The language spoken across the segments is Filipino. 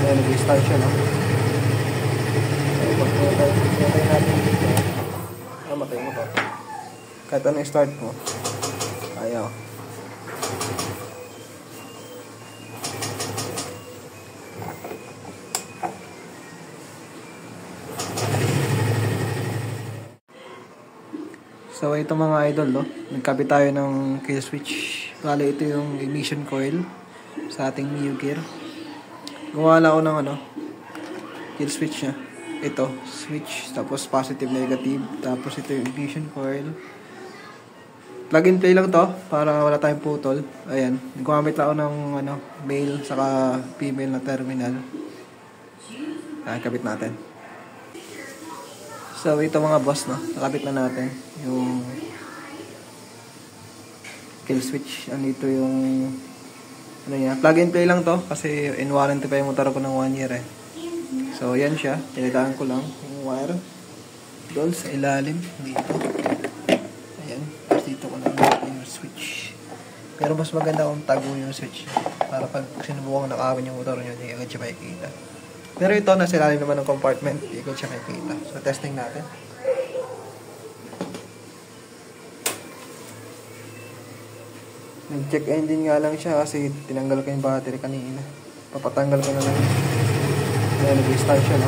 Ayan, nag-start siya, no? So, pag-try natin dito, matay mo to. Kahit ano start mo, ayaw. So ito mga idol, no? Nagkabit tayo ng kill switch. Bale ito yung ignition coil sa ating Mio gear. Gumawa ako ng kill switch niya. Ito, switch, tapos positive, negative, tapos ito yung ignition coil. Plug and play lang to para wala tayong putol. Ayan, gumamit lang ako ng male saka female na terminal. Ayan, kabit natin. So ito mga boss, no, nakabit na natin yung kill switch. Andito yung plug and play lang to kasi in warranty pa yung motor ko ng 1 year eh. So yan siya, tinilaan ko lang yung wire doon sa ilalim dito. Ayan, tapos dito ko lang yung switch. Pero mas maganda kung tago yung switch para pag sinubukan nakawin yung motor nyo, hindi agad siya makikita. Pero ito, nasa ilalim naman ng compartment, hindi ko siya makikita. So, testing natin. Nag-check engine nga lang siya kasi tinanggal ko yung battery kanina. Papatanggal ko na lang. Ayan, nag-start siya, no?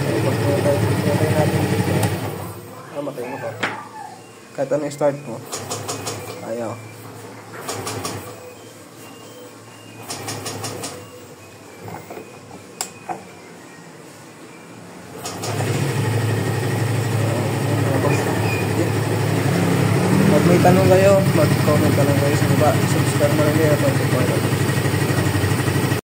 So, pag-try natin dito, matay mo to. Kahit ano start mo, ayaw. Pag may tanong kayo, mag-comment ka lang kayo sa baba. Subscribe mo lang kayo.